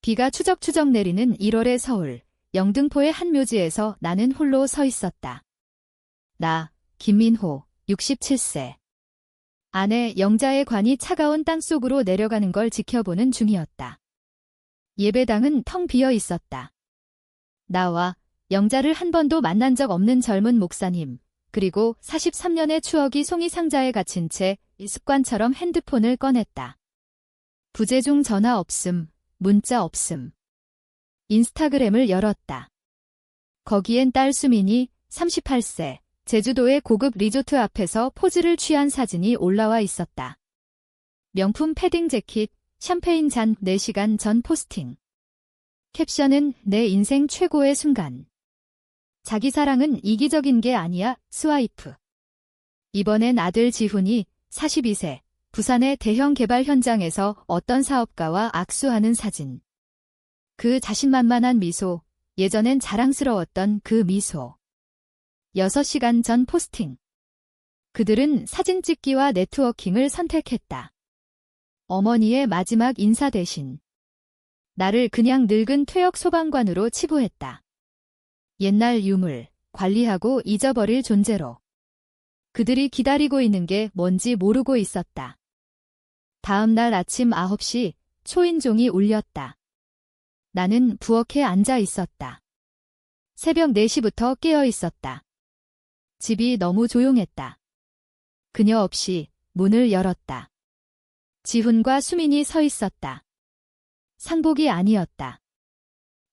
비가 추적추적 내리는 1월의 서울, 영등포의 한 묘지에서 나는 홀로 서 있었다. 나, 김민호, 67세. 아내 영자의 관이 차가운 땅속으로 내려가는 걸 지켜보는 중이었다. 예배당은 텅 비어 있었다. 나와 영자를 한 번도 만난 적 없는 젊은 목사님, 그리고 43년의 추억이 송이 상자에 갇힌 채 습관처럼 핸드폰을 꺼냈다. 부재중 전화 없음, 문자 없음. 인스타그램을 열었다. 거기엔 딸 수민이 38세, 제주도의 고급 리조트 앞에서 포즈를 취한 사진이 올라와 있었다. 명품 패딩 재킷, 샴페인 잔 4시간 전 포스팅. 캡션은 내 인생 최고의 순간. 자기 사랑은 이기적인 게 아니야, 스와이프. 이번엔 아들 지훈이 42세, 부산의 대형 개발 현장에서 어떤 사업가와 악수하는 사진. 그 자신만만한 미소, 예전엔 자랑스러웠던 그 미소. 6시간 전 포스팅. 그들은 사진 찍기와 네트워킹을 선택했다. 어머니의 마지막 인사 대신 나를 그냥 늙은 퇴역 소방관으로 치부했다. 옛날 유물, 관리하고 잊어버릴 존재로. 그들이 기다리고 있는 게 뭔지 모르고 있었다. 다음 날 아침 9시 초인종이 울렸다. 나는 부엌에 앉아 있었다. 새벽 4시부터 깨어 있었다. 집이 너무 조용했다. 그녀 없이 문을 열었다. 지훈과 수민이 서 있었다. 상복이 아니었다.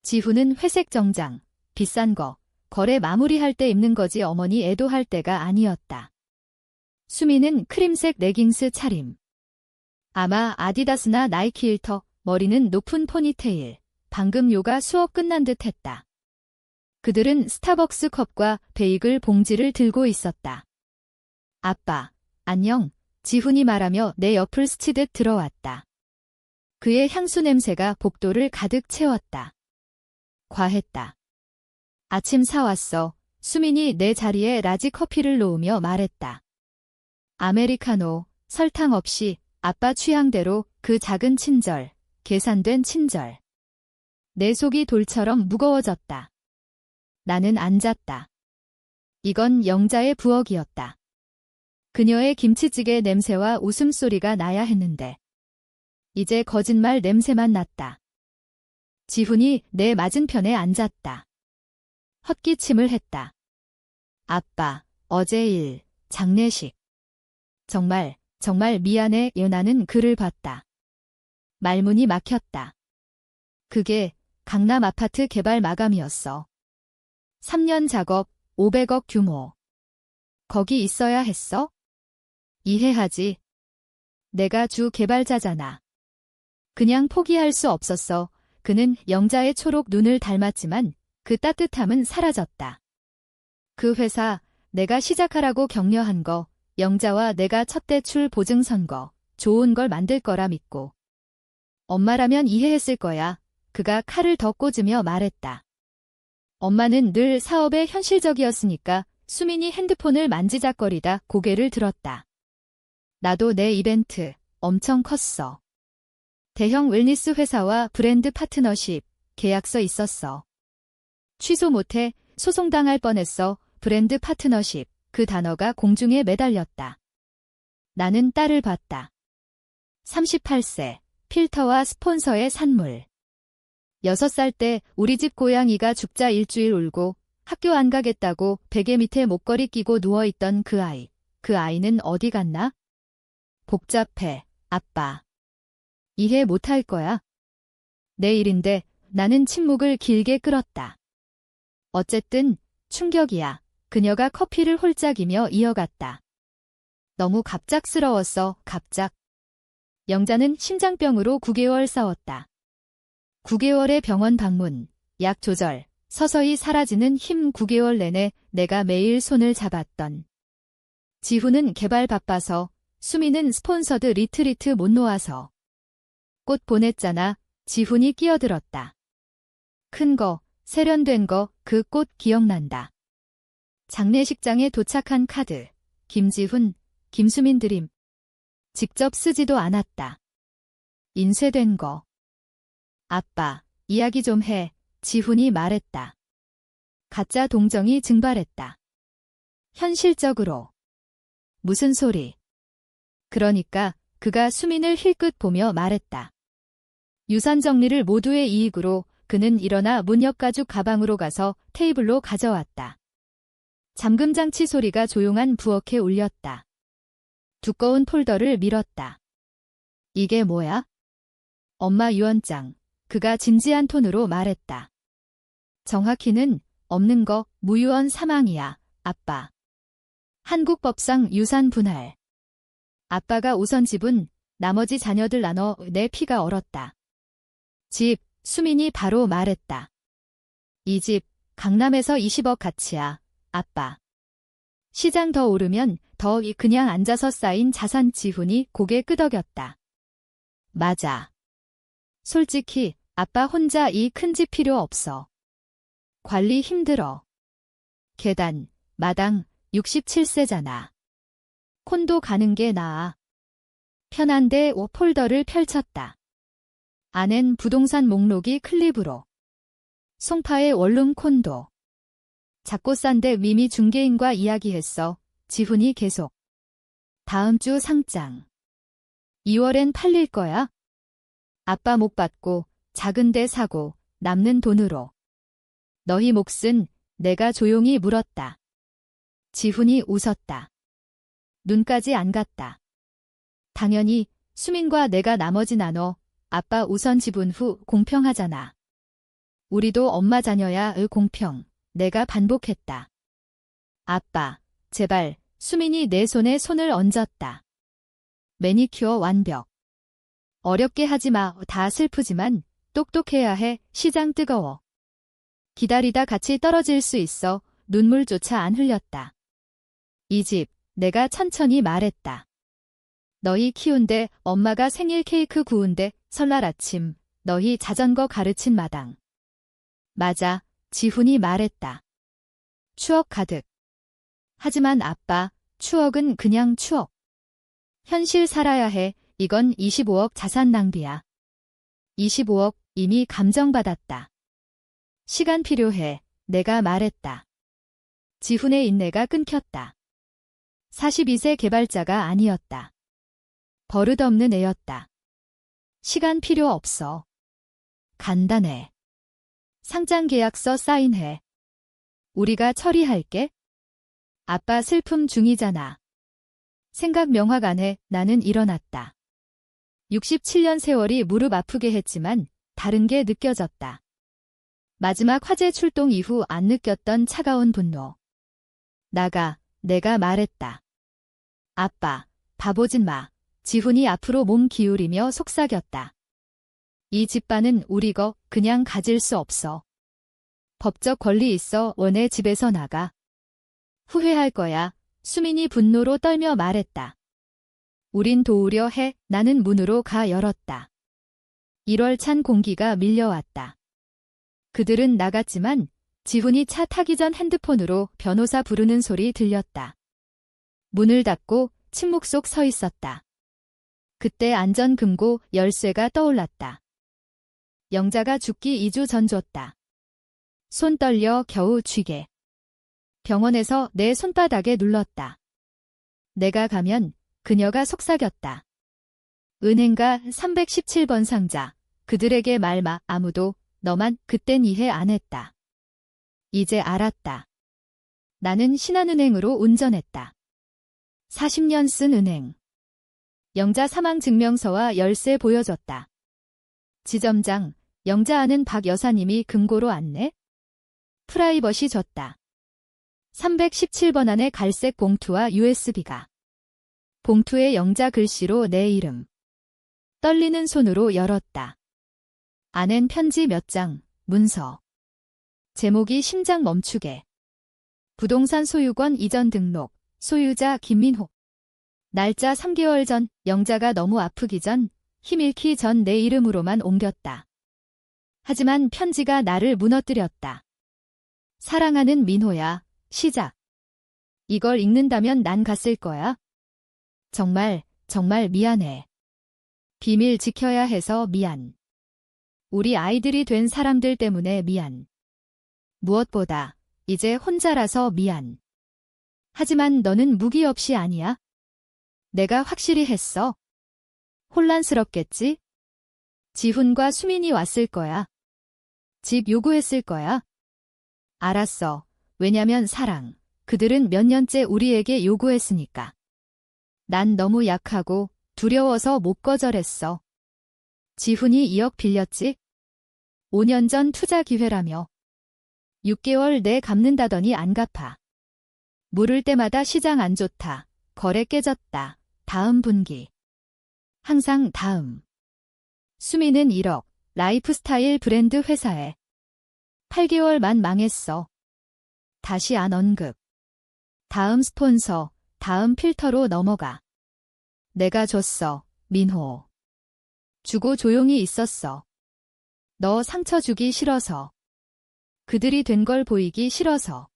지훈은 회색 정장, 비싼 거, 거래 마무리할 때 입는 거지 어머니 애도할 때가 아니었다. 수민은 크림색 레깅스 차림. 아마 아디다스나 나이키 일터, 머리는 높은 포니테일, 방금 요가 수업 끝난 듯 했다. 그들은 스타벅스 컵과 베이글 봉지를 들고 있었다. 아빠, 안녕, 지훈이 말하며 내 옆을 스치듯 들어왔다. 그의 향수 냄새가 복도를 가득 채웠다. 과했다. 아침 사왔어. 수민이 내 자리에 라지 커피를 놓으며 말했다. 아메리카노, 설탕 없이 아빠 취향대로 그 작은 친절, 계산된 친절. 내 속이 돌처럼 무거워졌다. 나는 앉았다. 이건 영자의 부엌이었다. 그녀의 김치찌개 냄새와 웃음소리가 나야 했는데 이제 거짓말 냄새만 났다. 지훈이 내 맞은편에 앉았다. 헛기침을 했다. 아빠, 어제 일, 장례식. 정말 미안해. 나는 그를 봤다. 말문이 막혔다. 그게 강남 아파트 개발 마감이었어. 3년 작업, 500억 규모. 거기 있어야 했어? 이해하지. 내가 주 개발자잖아. 그냥 포기할 수 없었어. 그는 영자의 초록 눈을 닮았지만 그 따뜻함은 사라졌다. 그 회사, 내가 시작하라고 격려한 거, 영자와 내가 첫 대출 보증 선 거, 좋은 걸 만들 거라 믿고. 엄마라면 이해했을 거야. 그가 칼을 더 꽂으며 말했다. 엄마는 늘 사업에 현실적이었으니까. 수민이 핸드폰을 만지작거리다 고개를 들었다. 나도 내 이벤트 엄청 컸어. 대형 웰니스 회사와 브랜드 파트너십 계약서 있었어. 취소 못해 소송당할 뻔했어. 브랜드 파트너십, 그 단어가 공중에 매달렸다. 나는 딸을 봤다. 38세, 필터와 스폰서의 산물. 6살 때 우리 집 고양이가 죽자 일주일 울고 학교 안 가겠다고 베개 밑에 목걸이 끼고 누워있던 그 아이. 그 아이는 어디 갔나? 복잡해, 아빠. 이해 못할 거야. 내 일인데. 나는 침묵을 길게 끌었다. 어쨌든 충격이야. 그녀가 커피를 홀짝이며 이어갔다. 너무 갑작스러웠어, 갑작. 영자는 심장병으로 9개월 싸웠다. 9개월의 병원 방문, 약 조절, 서서히 사라지는 힘. 9개월 내내 내가 매일 손을 잡았던. 지훈은 개발 바빠서, 수미는 스폰서드 리트리트 못 놓아서. 꽃 보냈잖아. 지훈이 끼어들었다. 큰 거, 세련된 거, 그 꽃 기억난다. 장례식장에 도착한 카드. 김지훈, 김수민 드림. 직접 쓰지도 않았다. 인쇄된 거. 아빠, 이야기 좀 해. 지훈이 말했다. 가짜 동정이 증발했다. 현실적으로. 무슨 소리? 그러니까 그가 수민을 힐끗 보며 말했다. 유산 정리를 모두의 이익으로 그는 일어나 문역가죽 가방으로 가서 테이블로 가져왔다. 잠금장치 소리가 조용한 부엌에 울렸다. 두꺼운 폴더를 밀었다. 이게 뭐야? 엄마 유언장. 그가 진지한 톤으로 말했다. 정확히는 없는 거 무유언 사망이야, 아빠. 한국법상 유산 분할. 아빠가 우선 지분, 나머지 자녀들 나눠. 내 피가 얼었다. 집, 수민이 바로 말했다. 이 집, 강남에서 20억 가치야, 아빠. 시장 더 오르면 더 그냥 앉아서 쌓인 자산. 지훈이 고개 끄덕였다. 맞아. 솔직히 아빠 혼자 이 큰 집 필요 없어. 관리 힘들어. 계단, 마당, 67세잖아. 콘도 가는 게 나아. 편한데. 폴더를 펼쳤다. 안엔 부동산 목록이 클립으로. 송파의 원룸 콘도. 작고 싼데 미미 중개인과 이야기했어. 지훈이 계속. 다음 주 상장. 2월엔 팔릴 거야? 아빠 목 받고 작은 데 사고 남는 돈으로. 너희 몫은? 내가 조용히 물었다. 지훈이 웃었다. 눈까지 안 갔다. 당연히 수민과 내가 나머지 나눠. 아빠 우선 지분 후 공평하잖아. 우리도 엄마 자녀야. 공평. 내가 반복했다. 아빠, 제발. 수민이 내 손에 손을 얹었다. 매니큐어 완벽. 어렵게 하지 마. 다 슬프지만 똑똑해야 해. 시장 뜨거워. 기다리다 같이 떨어질 수 있어. 눈물조차 안 흘렸다. 이 집, 내가 천천히 말했다. 너희 키운데 엄마가 생일 케이크 구운데 설날 아침 너희 자전거 가르친 마당. 맞아, 지훈이 말했다. 추억 가득. 하지만 아빠, 추억은 그냥 추억. 현실 살아야 해. 이건 25억 자산 낭비야. 25억 이미 감정받았다. 시간 필요해. 내가 말했다. 지훈의 인내가 끊겼다. 42세 개발자가 아니었다. 버릇없는 애였다. 시간 필요 없어. 간단해. 상장 계약서 사인해. 우리가 처리할게. 아빠 슬픔 중이잖아. 생각 명확 안 해. 나는 일어났다. 67년 세월이 무릎 아프게 했지만 다른 게 느껴졌다. 마지막 화재 출동 이후 안 느꼈던 차가운 분노. 나가, 내가 말했다. 아빠, 바보짓 마. 지훈이 앞으로 몸 기울이며 속삭였다. 이 집반은 우리 거 그냥 가질 수 없어. 법적 권리 있어. 원해 집에서 나가. 후회할 거야. 수민이 분노로 떨며 말했다. 우린 도우려 해. 나는 문으로 가 열었다. 1월 찬 공기가 밀려왔다. 그들은 나갔지만 지훈이 차 타기 전 핸드폰으로 변호사 부르는 소리 들렸다. 문을 닫고 침묵 속 서 있었다. 그때 안전금고 열쇠가 떠올랐다. 영자가 죽기 2주 전 줬다. 손 떨려 겨우 쥐게. 병원에서 내 손바닥에 눌렀다. 내가 가면 그녀가 속삭였다. 은행가 317번 상자. 그들에게 말 마. 아무도. 너만. 그땐 이해 안 했다. 이제 알았다. 나는 신한은행으로 운전했다. 40년 쓴 은행. 영자 사망 증명서와 열쇠 보여줬다. 지점장, 영자 아는 박 여사님이 금고로 안내? 프라이버시 줬다. 317번 안에 갈색 봉투와 USB가. 봉투에 영자 글씨로 내 이름. 떨리는 손으로 열었다. 안엔 편지 몇 장, 문서. 제목이 심장 멈추게. 부동산 소유권 이전 등록, 소유자 김민호. 날짜 3개월 전, 영자가 너무 아프기 전, 힘 잃기 전 내 이름으로만 옮겼다. 하지만 편지가 나를 무너뜨렸다. 사랑하는 민호야, 시작. 이걸 읽는다면 난 갔을 거야. 정말, 정말 미안해. 비밀 지켜야 해서 미안. 우리 아이들이 된 사람들 때문에 미안. 무엇보다 이제 혼자라서 미안. 하지만 너는 무기 없이 아니야? 내가 확실히 했어. 혼란스럽겠지? 지훈과 수민이 왔을 거야. 집 요구했을 거야. 알았어. 왜냐면 사랑. 그들은 몇 년째 우리에게 요구했으니까. 난 너무 약하고 두려워서 못 거절했어. 지훈이 2억 빌렸지? 5년 전 투자 기회라며. 6개월 내 갚는다더니 안 갚아. 물을 때마다 시장 안 좋다. 거래 깨졌다. 다음 분기. 항상 다음. 수미는 1억. 라이프스타일 브랜드 회사에. 8개월만 망했어. 다시 안 언급. 다음 스폰서, 다음 필터로 넘어가. 내가 줬어, 민호. 주고 조용히 있었어. 너 상처 주기 싫어서. 그들이 된 걸 보이기 싫어서.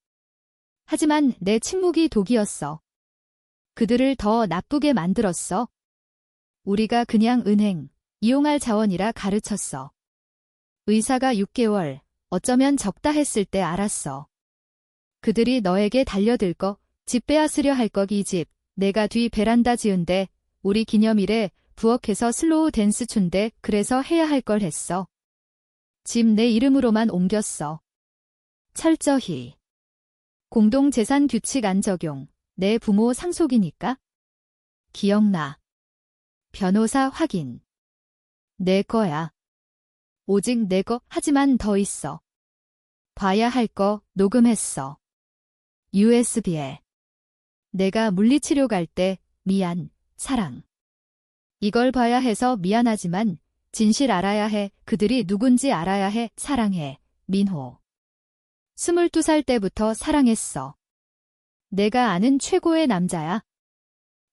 하지만 내 침묵이 독이었어. 그들을 더 나쁘게 만들었어. 우리가 그냥 은행, 이용할 자원이라 가르쳤어. 의사가 6개월, 어쩌면 적다 했을 때 알았어. 그들이 너에게 달려들 거, 집 빼앗으려 할 거 이 집, 내가 뒤 베란다 지은데, 우리 기념일에 부엌에서 슬로우 댄스 춘대 그래서 해야 할 걸 했어. 집 내 이름으로만 옮겼어. 철저히. 공동재산 규칙 안 적용. 내 부모 상속이니까. 기억나. 변호사 확인. 내 거야. 오직 내 거. 하지만 더 있어. 봐야 할 거 녹음했어. USB에. 내가 물리치료 갈 때 미안, 사랑. 이걸 봐야 해서 미안하지만 진실 알아야 해. 그들이 누군지 알아야 해. 사랑해. 민호. 22살 때부터 사랑했어. 내가 아는 최고의 남자야.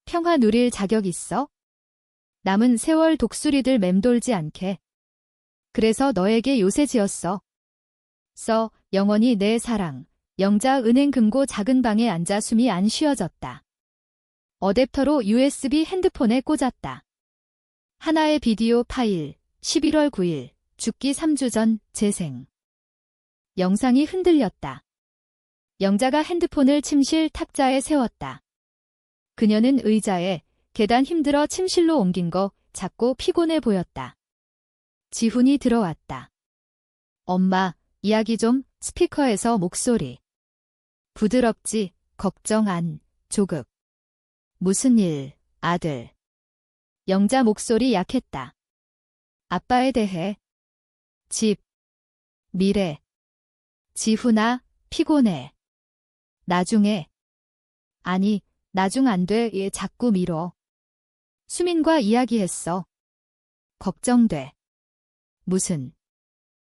평화 누릴 자격 있어? 남은 세월 독수리들 맴돌지 않게. 그래서 너에게 요새 지었어. 영원히 내 사랑. 영자 은행 금고 작은 방에 앉아 숨이 안 쉬어졌다. 어댑터로 USB 핸드폰에 꽂았다. 하나의 비디오 파일. 11월 9일. 죽기 3주 전 재생. 영상이 흔들렸다. 영자가 핸드폰을 침실 탁자에 세웠다. 그녀는 의자에 계단 힘들어 침실로 옮긴 거 작고 피곤해 보였다. 지훈이 들어왔다. 엄마, 이야기 좀. 스피커에서 목소리. 부드럽지, 걱정 안, 조급. 무슨 일, 아들. 영자 목소리 약했다. 아빠에 대해. 집. 미래. 지훈아, 피곤해. 나중에. 아니, 나중 안 돼. 얘 자꾸 미뤄. 수민과 이야기했어. 걱정돼. 무슨.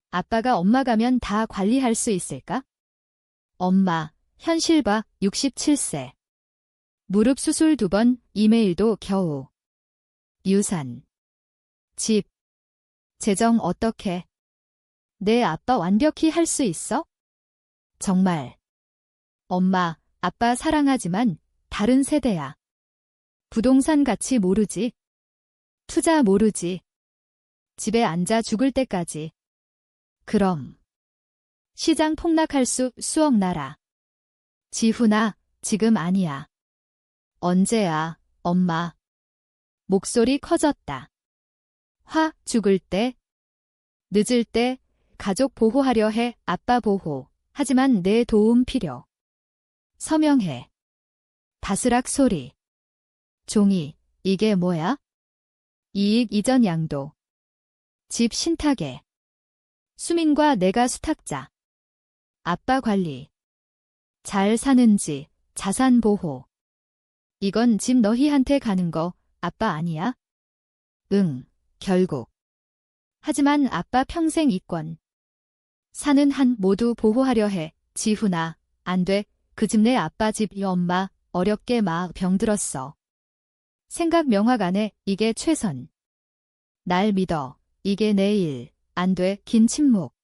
아빠가 엄마 가면 다 관리할 수 있을까? 엄마, 현실 봐. 67세. 무릎 수술 2번, 이메일도 겨우. 유산. 집. 재정 어떻게? 내 아빠 완벽히 할 수 있어? 정말. 엄마, 아빠 사랑하지만 다른 세대야. 부동산 가치 모르지. 투자 모르지. 집에 앉아 죽을 때까지. 그럼. 시장 폭락할 수억 나라. 지훈아, 지금 아니야. 언제야, 엄마. 목소리 커졌다. 죽을 때. 늦을 때. 가족 보호하려 해. 아빠 보호. 하지만 내 도움 필요. 서명해. 바스락 소리. 종이. 이게 뭐야? 이익 이전 양도. 집 신탁에. 수민과 내가 수탁자. 아빠 관리. 잘 사는지. 자산 보호. 이건 집 너희한테 가는 거. 아빠 아니야? 응, 결국. 하지만 아빠 평생 이권. 사는 한 모두 보호하려 해. 지훈아, 안 돼. 그 집 내 아빠 집 엄마 어렵게 막 병들었어. 생각 명확 안 해. 이게 최선. 날 믿어. 이게 내 일. 안 돼. 긴 침묵.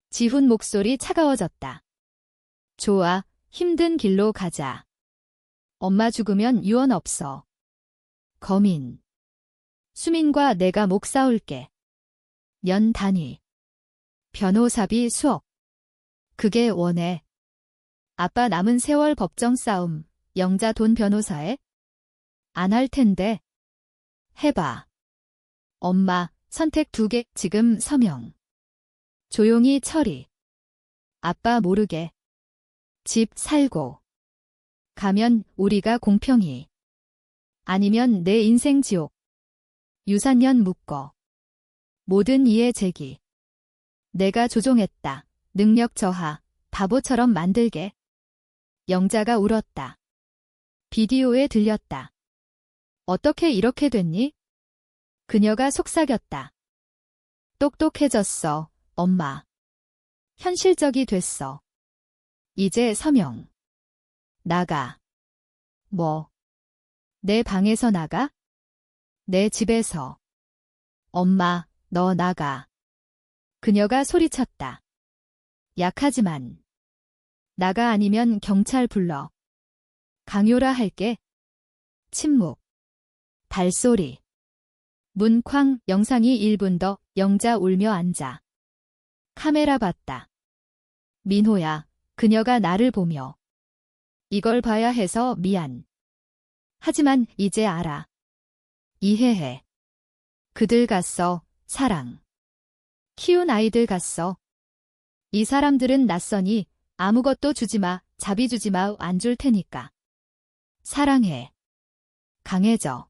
지훈 목소리 차가워졌다. 좋아. 힘든 길로 가자. 엄마 죽으면 유언 없어. 거민. 수민과 내가 목 싸울게. 년 단위. 변호사비 수억. 그게 원해. 아빠 남은 세월 법정 싸움, 영자 돈 변호사에? 안 할 텐데. 해봐. 엄마, 선택 2개, 지금 서명. 조용히 처리. 아빠 모르게. 집 살고. 가면 우리가 공평히. 아니면 내 인생 지옥. 유산년 묶어. 모든 이해 제기. 내가 조종했다. 능력 저하. 바보처럼 만들게. 영자가 울었다. 비디오에 들렸다. 어떻게 이렇게 됐니? 그녀가 속삭였다. 똑똑해졌어, 엄마. 현실적이 됐어. 이제 서명. 나가. 뭐? 내 방에서 나가? 내 집에서. 엄마, 너 나가. 그녀가 소리쳤다. 약하지만. 나가 아니면 경찰 불러. 강요라 할게. 침묵. 발소리. 문쾅 영상이 1분 더. 영자 울며 앉아. 카메라 봤다. 민호야. 그녀가 나를 보며. 이걸 봐야 해서 미안. 하지만 이제 알아. 이해해. 그들 갔어. 사랑. 키운 아이들 갔어. 이 사람들은 낯서니 아무것도 주지마. 자비 주지마. 안 줄 테니까. 사랑해. 강해져.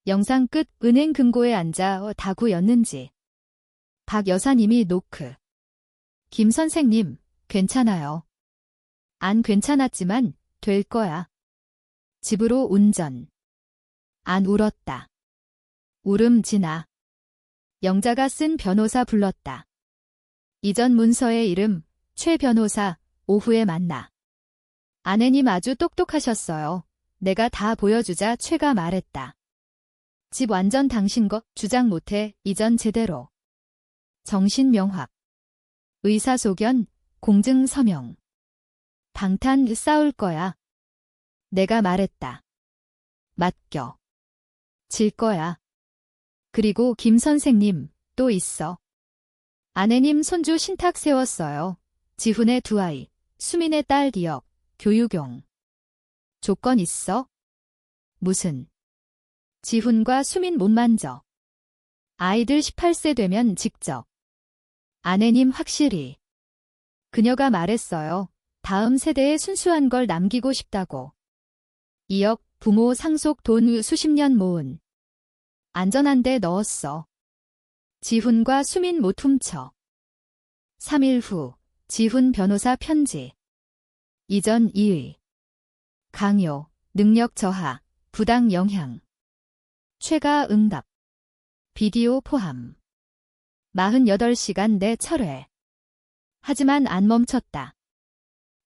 영상 끝. 은행 금고에 앉아. 다구였는지. 박 여사님이 노크. 김 선생님, 괜찮아요. 안 괜찮았지만 될 거야. 집으로 운전. 안 울었다. 울음 지나. 영자가 쓴 변호사 불렀다. 이전 문서의 이름, 최 변호사, 오후에 만나. 아내님 아주 똑똑하셨어요. 내가 다 보여주자. 최가 말했다. 집 완전 당신 거. 주장 못해. 이전 제대로. 정신명확. 의사소견, 공증 서명. 방탄 싸울 거야. 내가 말했다. 맡겨. 질 거야. 그리고 김 선생님, 또 있어. 아내님 손주 신탁 세웠어요. 지훈의 2아이, 수민의 딸 기억, 교육용. 조건 있어? 무슨? 지훈과 수민 못 만져. 아이들 18세 되면 직접. 아내님 확실히. 그녀가 말했어요. 다음 세대에 순수한 걸 남기고 싶다고. 2억, 부모 상속 돈 수십 년 모은. 안전한 데 넣었어. 지훈과 수민 못 훔쳐. 3일 후, 지훈 변호사 편지. 이전 2의. 강요, 능력 저하, 부당 영향. 최가 응답. 비디오 포함. 48시간 내 철회. 하지만 안 멈췄다.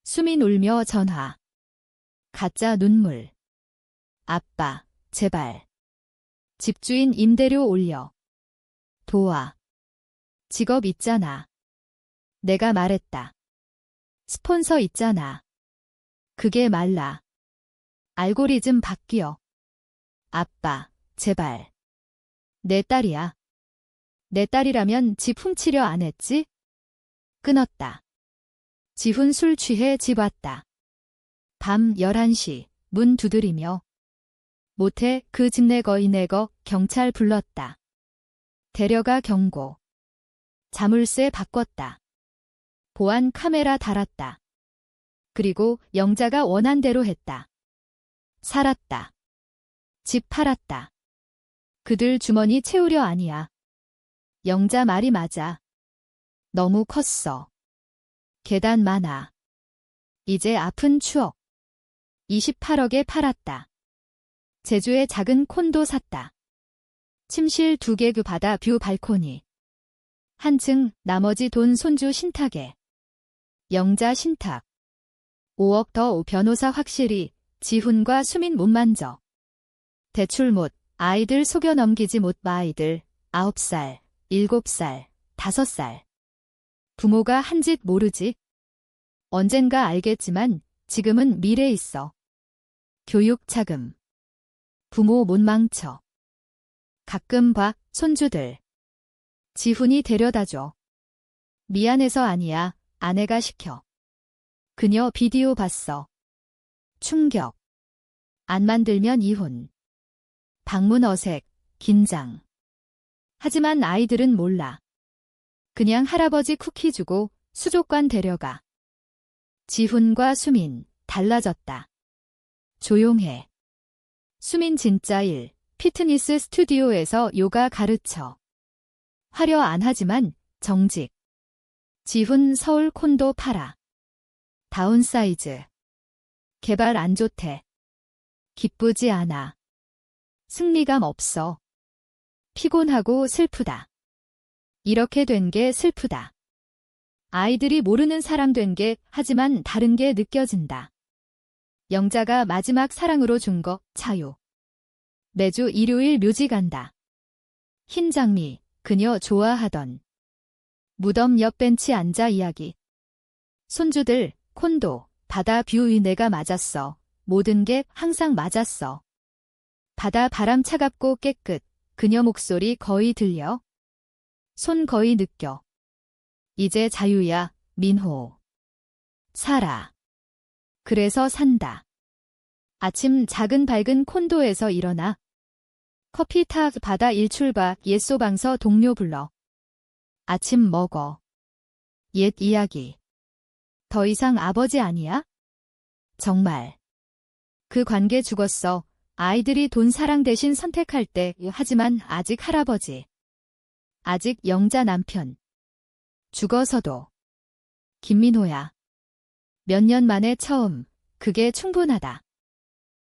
수민 울며 전화. 가짜 눈물. 아빠, 제발. 집주인 임대료 올려. 도와. 직업 있잖아. 내가 말했다. 스폰서 있잖아. 그게 말라. 알고리즘 바뀌어. 아빠, 제발. 내 딸이야. 내 딸이라면 집 훔치려 안 했지? 끊었다. 지훈 술 취해 집 왔다. 밤 11시 문 두드리며. 못해 그 집 내거 이 내거 경찰 불렀다. 데려가 경고. 자물쇠 바꿨다. 보안 카메라 달았다. 그리고 영자가 원한 대로 했다. 살았다. 집 팔았다. 그들 주머니 채우려 아니야. 영자 말이 맞아. 너무 컸어. 계단 많아. 이제 아픈 추억. 28억에 팔았다. 제주에 작은 콘도 샀다. 침실 2개 그 바다 뷰 발코니. 한층 나머지 돈 손주 신탁에. 영자 신탁. 5억 더 변호사 확실히. 지훈과 수민 못 만져. 대출 못. 아이들 속여 넘기지 못. 아이들 9살, 7살, 5살. 부모가 한 짓 모르지. 언젠가 알겠지만 지금은 미래 있어. 교육 자금. 부모 못 망쳐. 가끔 봐, 손주들. 지훈이 데려다줘. 미안해서 아니야. 아내가 시켜. 그녀 비디오 봤어. 충격. 안 만들면 이혼. 방문 어색, 긴장. 하지만 아이들은 몰라. 그냥 할아버지 쿠키 주고 수족관 데려가. 지훈과 수민, 달라졌다. 조용해. 수민 진짜 일, 피트니스 스튜디오에서 요가 가르쳐. 화려 안 하지만 정직. 지훈 서울 콘도 팔아. 다운사이즈. 개발 안 좋대. 기쁘지 않아. 승리감 없어. 피곤하고 슬프다. 이렇게 된 게 슬프다. 아이들이 모르는 사람 된 게 하지만 다른 게 느껴진다. 영자가 마지막 사랑으로 준 거 차요. 매주 일요일 묘지 간다. 흰 장미, 그녀 좋아하던. 무덤 옆 벤치 앉아 이야기. 손주들, 콘도, 바다 뷰 내가 맞았어. 모든 게 항상 맞았어. 바다 바람 차갑고 깨끗. 그녀 목소리 거의 들려. 손 거의 느껴. 이제 자유야, 민호. 살아. 그래서 산다. 아침 작은 밝은 콘도에서 일어나. 커피 타 바다 일출봐 옛소방서 동료 불러. 아침 먹어. 옛 이야기. 더 이상 아버지 아니야? 정말. 그 관계 죽었어. 아이들이 돈 사랑 대신 선택할 때 하지만 아직 할아버지. 아직 영자 남편. 죽어서도. 김민호야. 몇 년 만에 처음. 그게 충분하다.